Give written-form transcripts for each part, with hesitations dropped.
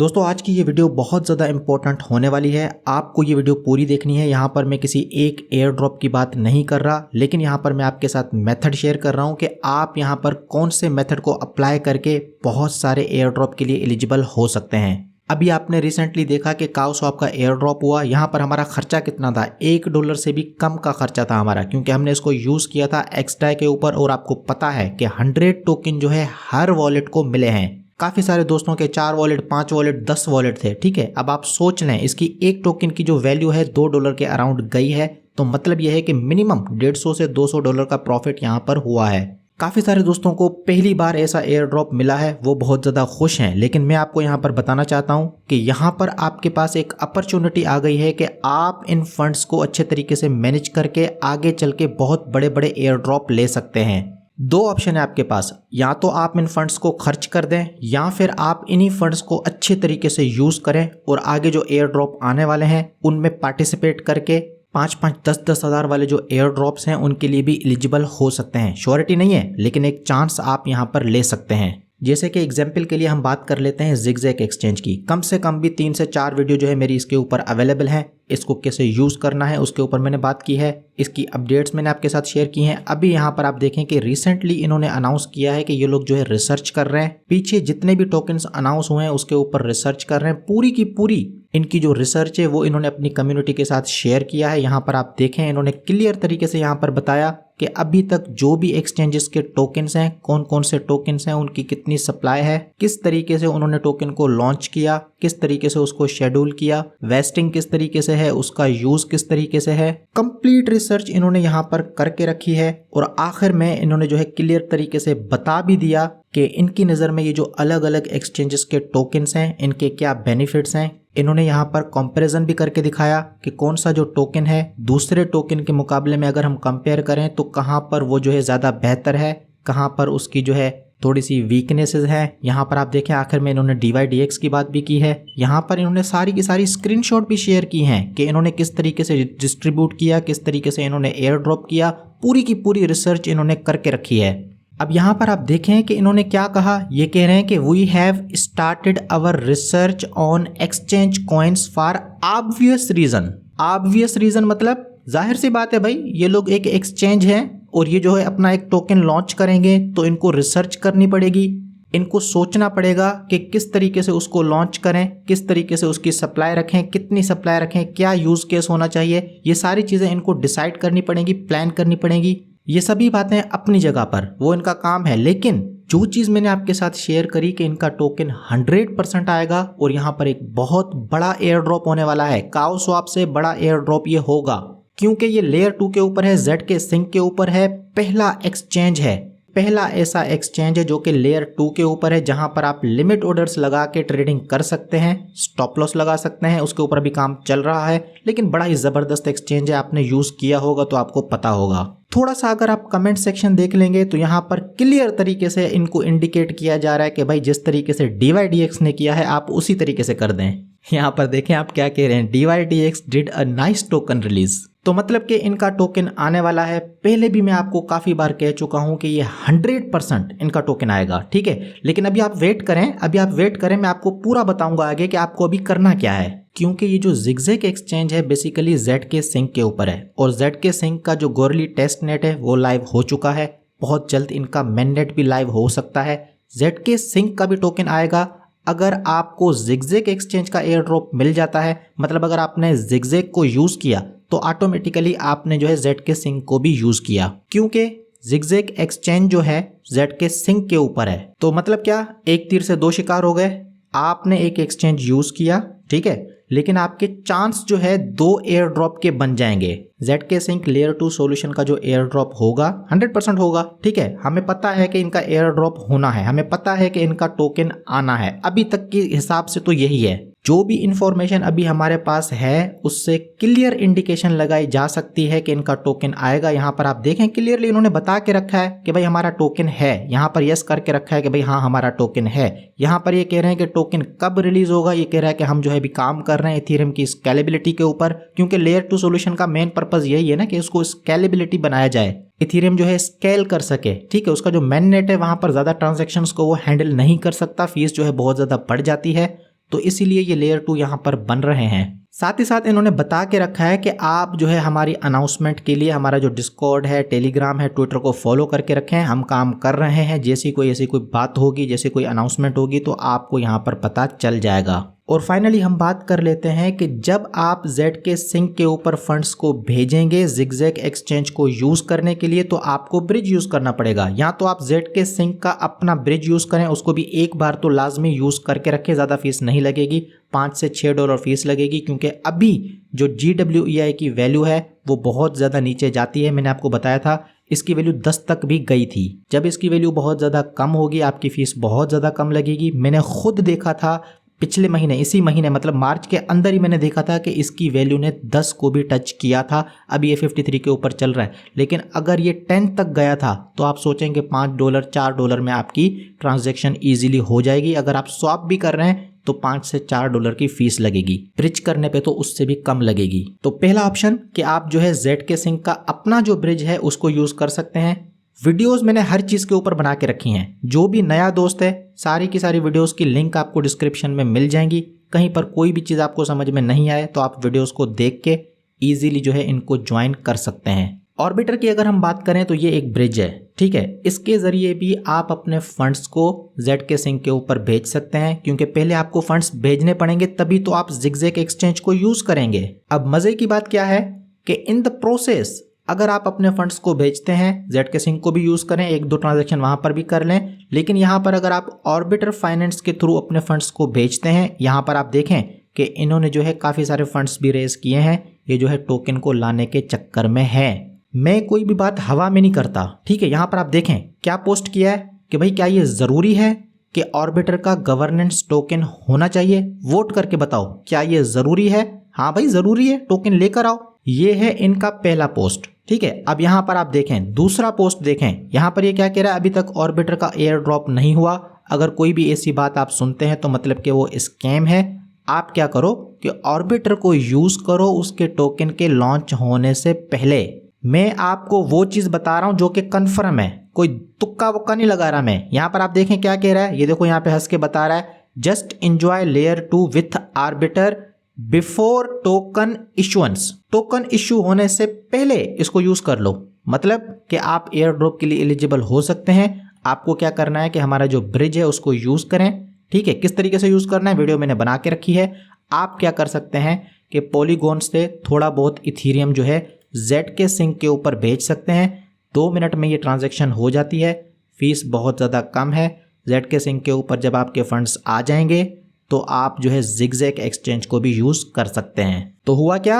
दोस्तों आज की ये वीडियो बहुत ज़्यादा इंपॉर्टेंट होने वाली है। आपको ये वीडियो पूरी देखनी है। यहाँ पर मैं किसी एक एयर ड्रॉप की बात नहीं कर रहा, लेकिन यहाँ पर मैं आपके साथ मेथड शेयर कर रहा हूँ कि आप यहाँ पर कौन से मेथड को अप्लाई करके बहुत सारे एयर ड्रॉप के लिए एलिजिबल हो सकते हैं। अभी आपने रिसेंटली देखा कि काउस्वैप का एयर ड्रॉप हुआ। यहाँ पर हमारा खर्चा कितना था? $1 से भी कम का खर्चा था हमारा, क्योंकि हमने इसको यूज़ किया था एक्सडाई के ऊपर। और आपको पता है कि 100 टोकन जो है हर वॉलेट को मिले हैं। काफ़ी सारे दोस्तों के 4 वॉलेट, 5 वॉलेट, 10 वॉलेट थे। ठीक है, अब आप सोच लें इसकी एक टोकन की जो वैल्यू है $2 के अराउंड गई है। तो मतलब यह है कि मिनिमम $150 से $200 का प्रॉफिट यहाँ पर हुआ है। काफ़ी सारे दोस्तों को पहली बार ऐसा एयर ड्रॉप मिला है, वो बहुत ज़्यादा खुश हैं। लेकिन मैं आपको यहाँ पर बताना चाहता हूँ कि यहाँ पर आपके पास एक अपॉर्चुनिटी आ गई है कि आप इन फंड्स को अच्छे तरीके से मैनेज करके आगे चल के बहुत बड़े बड़े एयर ड्रॉप ले सकते हैं। दो ऑप्शन है आपके पास, या तो आप इन फंड्स को खर्च कर दें या फिर आप इन्हीं फंड्स को अच्छे तरीके से यूज़ करें और आगे जो एयर ड्रॉप आने वाले हैं उनमें पार्टिसिपेट करके 5-5, 10-10 हज़ार वाले जो एयर ड्रॉप्स हैं उनके लिए भी एलिजिबल हो सकते हैं। श्योरिटी नहीं है, लेकिन एक चांस आप यहाँ पर ले सकते हैं। जैसे कि एग्जाम्पल के लिए हम बात कर लेते हैं ZigZag एक्सचेंज की। कम से कम भी 3 से 4 वीडियो जो है मेरी इसके ऊपर अवेलेबल है। इसको कैसे यूज़ करना है उसके ऊपर मैंने बात की है। इसकी अपडेट्स मैंने आपके साथ शेयर की हैं। अभी यहाँ पर आप देखें कि रिसेंटली इन्होंने अनाउंस किया है कि ये लोग जो है रिसर्च कर रहे हैं। पीछे जितने भी टोकन्स अनाउंस हुए हैं उसके ऊपर रिसर्च कर रहे हैं। पूरी की पूरी इनकी जो रिसर्च है वो इन्होंने अपनी कम्युनिटी के साथ शेयर किया है। यहाँ पर आप देखें इन्होंने क्लियर तरीके से यहाँ पर बताया कि अभी तक जो भी एक्सचेंजेस के टोकन्स हैं, कौन कौन से टोकन्स हैं, उनकी कितनी सप्लाई है, किस तरीके से उन्होंने टोकन को लॉन्च किया, किस तरीके से उसको शेड्यूल किया, वेस्टिंग किस तरीके से है, उसका यूज किस तरीके से है। कंप्लीट रिसर्च इन्होंने यहाँ पर करके रखी है। और आखिर में इन्होंने जो है क्लियर तरीके से बता भी दिया कि इनकी नज़र में ये जो अलग अलग एक्सचेंजेस के टोकन्स हैं इनके क्या बेनिफिट्स हैं। इन्होंने यहाँ पर कंपैरिजन भी करके दिखाया कि कौन सा जो टोकन है दूसरे टोकन के मुकाबले में अगर हम कंपेयर करें तो कहाँ पर वो जो है ज़्यादा बेहतर है, कहाँ पर उसकी जो है थोड़ी सी वीकनेसेस हैं। यहाँ पर आप देखें आखिर में इन्होंने DYDX की बात भी की है। यहाँ पर इन्होंने सारी की सारी स्क्रीनशॉट भी शेयर की हैं कि इन्होंने किस तरीके से डिस्ट्रीब्यूट किया, किस तरीके से इन्होंने एयर ड्रॉप किया। पूरी की पूरी रिसर्च इन्होंने करके रखी है। अब यहाँ पर आप देखें कि इन्होंने क्या कहा। ये कह रहे हैं कि we have started our research on exchange coins for obvious reason. Obvious reason मतलब जाहिर सी बात है भाई, ये लोग एक एक्सचेंज है और ये जो है अपना एक टोकन लॉन्च करेंगे तो इनको रिसर्च करनी पड़ेगी। इनको सोचना पड़ेगा कि किस तरीके से उसको लॉन्च करें, किस तरीके से उसकी सप्लाई रखें, कितनी सप्लाई रखें, क्या यूज़ केस होना चाहिए। ये सारी चीज़ें इनको डिसाइड करनी पड़ेंगी, प्लान करनी पड़ेंगी। ये सभी बातें अपनी जगह पर वो इनका काम है। लेकिन जो चीज़ मैंने आपके साथ शेयर करी कि इनका टोकन 100% आएगा और यहाँ पर एक बहुत बड़ा एयर ड्रॉप होने वाला है। काउस्वैप से बड़ा एयर ड्रॉप ये होगा, क्योंकि ये लेयर 2 के ऊपर है, ZK Sync के ऊपर है। पहला एक्सचेंज है, पहला ऐसा एक्सचेंज है जो कि लेयर 2 के ऊपर है, जहां पर आप लिमिट ऑर्डर्स लगा के ट्रेडिंग कर सकते हैं, स्टॉप लॉस लगा सकते हैं। उसके ऊपर भी काम चल रहा है, लेकिन बड़ा ही ज़बरदस्त एक्सचेंज है। आपने यूज़ किया होगा तो आपको पता होगा। थोड़ा सा अगर आप कमेंट सेक्शन देख लेंगे तो यहाँ पर क्लियर तरीके से इनको इंडिकेट किया जा रहा है कि भाई जिस तरीके से DYDX ने किया है आप उसी तरीके से कर दें। यहाँ पर देखें आप क्या कह रहे हैं, DYDX did a nice token release. तो मतलब कि इनका टोकन आने वाला है। पहले भी मैं आपको काफ़ी बार कह चुका हूं कि ये 100% इनका टोकन आएगा। ठीक है, लेकिन अभी आप वेट करें, मैं आपको पूरा बताऊंगा आगे कि आपको अभी करना क्या है। क्योंकि ये जो ZigZag एक्सचेंज है बेसिकली ZK Sync के ऊपर है और ZK Sync का जो गोरली टेस्ट नेट है वो लाइव हो चुका है। बहुत जल्द इनका मेन नेट भी लाइव हो सकता है। ZK Sync का भी टोकन आएगा। अगर आपको ZigZag एक्सचेंज का एयर ड्रॉप मिल जाता है, मतलब अगर आपने ZigZag को यूज़ किया तो ऑटोमेटिकली आपने जो है ZK Sync को भी यूज़ किया, क्योंकि ZigZag एक्सचेंज जो है ZK Sync के ऊपर है। तो मतलब क्या, एक तीर से दो शिकार हो गए। आपने एक एक्सचेंज यूज़ किया, ठीक है, लेकिन आपके चांस जो है 2 एयर ड्रॉप के बन जाएंगे। ZK Sync लेयर 2 सॉल्यूशन का जो एयर ड्रॉप होगा 100% होगा। ठीक है, हमें पता है कि इनका एयर ड्रॉप होना है, हमें पता है कि इनका टोकन आना है। अभी तक के हिसाब से तो यही है। जो भी इंफॉर्मेशन अभी हमारे पास है उससे क्लियर इंडिकेशन लगाई जा सकती है कि इनका टोकन आएगा। यहाँ पर आप देखें क्लियरली इन्होंने बता के रखा है कि भाई हमारा टोकन है। यहाँ पर यस करके रखा है कि भाई हाँ हमारा टोकन है। यहाँ पर ये कह रहे हैं कि टोकन कब रिलीज होगा, ये कह रहा है कि हम जो है अभी काम कर रहे हैं इथेरियम की स्केलेबिलिटी के ऊपर, क्योंकि लेयर 2 सॉल्यूशन का मेन पर्पज यही है ना कि उसको स्केलेबिलिटी बनाया जाए, इथेरियम जो है स्केल कर सके। ठीक है, उसका जो मेन नेट है वहां पर ज्यादा ट्रांजैक्शंस को वो हैंडल नहीं कर सकता, फीस जो है बहुत ज्यादा बढ़ जाती है। तो इसीलिए ये लेयर 2 यहाँ पर बन रहे हैं। साथ ही साथ इन्होंने बता के रखा है कि आप जो है हमारी अनाउंसमेंट के लिए हमारा जो डिस्कॉर्ड है, टेलीग्राम है, ट्विटर को फॉलो करके रखें। हम काम कर रहे हैं, जैसी कोई ऐसी कोई बात होगी, जैसे कोई अनाउंसमेंट होगी तो आपको यहाँ पर पता चल जाएगा। और फाइनली हम बात कर लेते हैं कि जब आप ZK Sync के ऊपर फंड्स को भेजेंगे ZigZag एक्सचेंज को यूज़ करने के लिए, तो आपको ब्रिज यूज़ करना पड़ेगा। या तो आप ZK Sync का अपना ब्रिज यूज़ करें, उसको भी एक बार तो लाजमी यूज़ करके रखें, ज़्यादा फीस नहीं लगेगी, $5 से $6 फीस लगेगी, क्योंकि अभी जो GWEI की वैल्यू है वो बहुत ज़्यादा नीचे जाती है। मैंने आपको बताया था इसकी वैल्यू 10 तक भी गई थी। जब इसकी वैल्यू बहुत ज़्यादा कम होगी आपकी फ़ीस बहुत ज़्यादा कम लगेगी। मैंने खुद देखा था पिछले महीने, इसी महीने मतलब मार्च के अंदर ही मैंने देखा था कि इसकी वैल्यू ने 10 को भी टच किया था। अभी ये 53 के ऊपर चल रहा है, लेकिन अगर ये 10 तक गया था तो आप सोचेंगे $5 $4 में आपकी ट्रांजैक्शन इजीली हो जाएगी। अगर आप स्वैप भी कर रहे हैं तो $5 से $4 की फीस लगेगी, ब्रिज करने पे तो उससे भी कम लगेगी। तो पहला ऑप्शन कि आप जो है ZK Sync का अपना जो ब्रिज है उसको यूज़ कर सकते हैं। वीडियोस मैंने हर चीज़ के ऊपर बना के रखी हैं। जो भी नया दोस्त है सारी की सारी वीडियोस की लिंक आपको डिस्क्रिप्शन में मिल जाएंगी। कहीं पर कोई भी चीज़ आपको समझ में नहीं आए तो आप वीडियोस को देख के ईजिली जो है इनको ज्वाइन कर सकते हैं। ऑर्बिटर की अगर हम बात करें तो ये एक ब्रिज है, ठीक है। इसके ज़रिए भी आप अपने फंड्स को ZK Sync के ऊपर भेज सकते हैं, क्योंकि पहले आपको फंड्स भेजने पड़ेंगे तभी तो आप ZigZag एक्सचेंज को यूज़ करेंगे। अब मज़े की बात क्या है कि इन द प्रोसेस अगर आप अपने फंड्स को भेजते हैं ZK Sync को भी यूज़ करें, 1-2 ट्रांजैक्शन वहाँ पर भी कर लें, लेकिन यहाँ पर अगर आप ऑर्बिटर फाइनेंस के थ्रू अपने फंड्स को भेजते हैं, यहाँ पर आप देखें कि इन्होंने जो है काफ़ी सारे फंड्स भी रेज किए हैं। ये जो है टोकन को लाने के चक्कर में है। मैं कोई भी बात हवा में नहीं करता, ठीक है। यहाँ पर आप देखें क्या पोस्ट किया है कि भाई क्या ये ज़रूरी है कि ऑर्बिटर का गवर्नेंस टोकन होना चाहिए? वोट करके बताओ क्या ये ज़रूरी है? हाँ भाई ज़रूरी है, टोकन लेकर आओ। ये है इनका पहला पोस्ट, ठीक है। अब यहाँ पर आप देखें दूसरा पोस्ट देखें, यहाँ पर ये क्या कह रहा है, अभी तक ऑर्बिटर का एयर ड्रॉप नहीं हुआ। अगर कोई भी ऐसी बात आप सुनते हैं तो मतलब कि वो स्कैम है। आप क्या करो कि ऑर्बिटर को यूज़ करो उसके टोकन के लॉन्च होने से पहले। मैं आपको वो चीज़ बता रहा हूँ जो कि कन्फर्म है, कोई तुक्का वुक्का नहीं लगा रहा मैं। यहाँ पर आप देखें क्या कह रहा है, ये देखो यहाँ पे हंस के बता रहा है, just enjoy layer 2 with orbiter before token issuance. Token issue होने से पहले इसको यूज कर लो, मतलब कि आप एयर ड्रॉप के लिए एलिजिबल हो सकते हैं। आपको क्या करना है कि हमारा जो ब्रिज है उसको यूज करें, ठीक है। किस तरीके से यूज करना है वीडियो मैंने बना के रखी है। आप क्या कर सकते हैं कि पॉलीगॉन से थोड़ा बहुत इथीरियम जो है ZK Sync के ऊपर भेज सकते हैं। 2 मिनट में ये ट्रांजैक्शन हो जाती है, फीस बहुत ज़्यादा कम है। ZK Sync के ऊपर जब आपके फंड्स आ जाएंगे तो आप जो है ZigZag एक्सचेंज को भी यूज़ कर सकते हैं। तो हुआ क्या,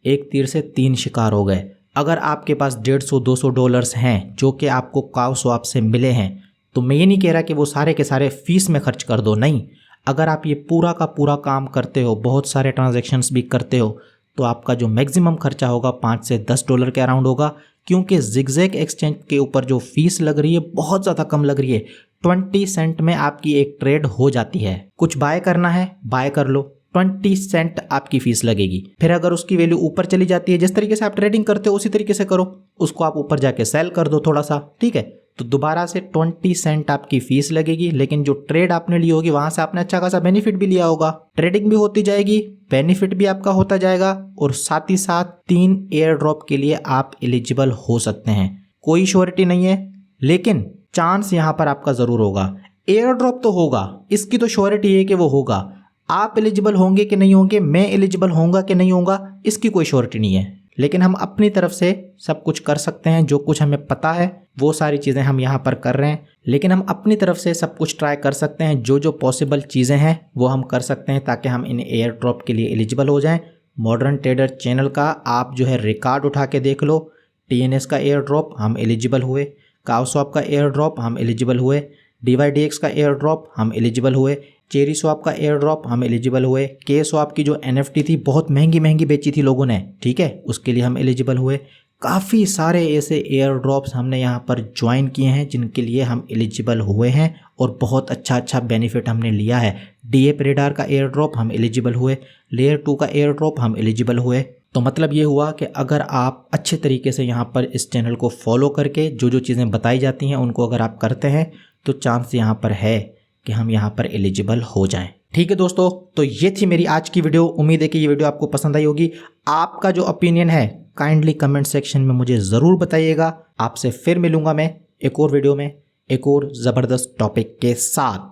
एक तीर से 3 शिकार हो गए। अगर आपके पास $150-200 हैं जो कि आपको काव स्वैप से मिले हैं, तो मैं ये नहीं कह रहा कि वो सारे के सारे फीस में खर्च कर दो, नहीं। अगर आप ये पूरा का पूरा काम करते हो, बहुत सारे ट्रांजैक्शंस भी करते हो, तो आपका जो मैक्सिमम खर्चा होगा $5 से $10 के अराउंड होगा, क्योंकि ZigZag एक्सचेंज के ऊपर जो फीस लग रही है बहुत ज़्यादा कम लग रही है। 20 सेंट में आपकी एक ट्रेड हो जाती है। कुछ बाय करना है बाय कर लो, 20 सेंट आपकी फीस लगेगी। फिर अगर उसकी वैल्यू ऊपर चली जाती है, जिस तरीके से आप ट्रेडिंग करते हो उसी तरीके से करो, उसको आप ऊपर जाके सेल कर दो थोड़ा सा, ठीक है। तो दोबारा से 20 सेंट आपकी फीस लगेगी, लेकिन जो ट्रेड आपने ली होगी वहां से आपने अच्छा खासा बेनिफिट भी लिया होगा। ट्रेडिंग भी होती जाएगी, बेनिफिट भी आपका होता जाएगा, और साथ ही साथ 3 एयर ड्रॉप के लिए आप एलिजिबल हो सकते हैं। कोई श्योरिटी नहीं है, लेकिन चांस यहां पर आपका जरूर होगा। एयर ड्रॉप तो होगा, इसकी तो श्योरिटी है कि वो होगा। आप एलिजिबल होंगे कि नहीं होंगे, मैं एलिजिबल होऊंगा कि नहीं होऊंगा, इसकी कोई श्योरिटी नहीं है। लेकिन हम अपनी तरफ से सब कुछ कर सकते हैं, जो कुछ हमें पता है वो सारी चीज़ें हम यहाँ पर कर रहे हैं। लेकिन हम अपनी तरफ से सब कुछ ट्राई कर सकते हैं, जो जो पॉसिबल चीज़ें हैं वो हम कर सकते हैं, ताकि हम इन एयर ड्रॉप के लिए एलिजिबल हो जाएं। मॉडर्न ट्रेडर चैनल का आप जो है रिकॉर्ड उठा के देख लो, TNS का एयर ड्रॉप हम एलिजिबल हुए, काव स्वैप का एयर ड्रॉप हम एलिजिबल हुए, DYDX का एयर ड्रॉप हम एलिजिबल हुए, चेरी स्वैप का एयर ड्रॉप हम एलिजिबल हुए, के स्वैप की जो NFT थी बहुत महंगी बेची थी लोगों ने, ठीक है, उसके लिए हम एलिजिबल हुए। काफ़ी सारे ऐसे एयर ड्रॉप्स हमने यहाँ पर ज्वाइन किए हैं जिनके लिए हम एलिजिबल हुए हैं, और बहुत अच्छा बेनिफिट हमने लिया है। DApp रेडार का एयर ड्रॉप हम एलिजिबल हुए, लेयर 2 का एयर ड्रॉप हम एलिजिबल हुए। तो मतलब ये हुआ कि अगर आप अच्छे तरीके से यहाँ पर इस चैनल को फॉलो करके जो जो चीज़ें बताई जाती हैं उनको अगर आप करते हैं, तो चांस यहाँ पर है कि हम यहाँ पर एलिजिबल हो जाएं। ठीक है दोस्तों, तो ये थी मेरी आज की वीडियो। उम्मीद है कि ये वीडियो आपको पसंद आई होगी। आपका जो ओपिनियन है काइंडली कमेंट सेक्शन में मुझे ज़रूर बताइएगा। आपसे फिर मिलूंगा मैं एक और वीडियो में एक और ज़बरदस्त टॉपिक के साथ।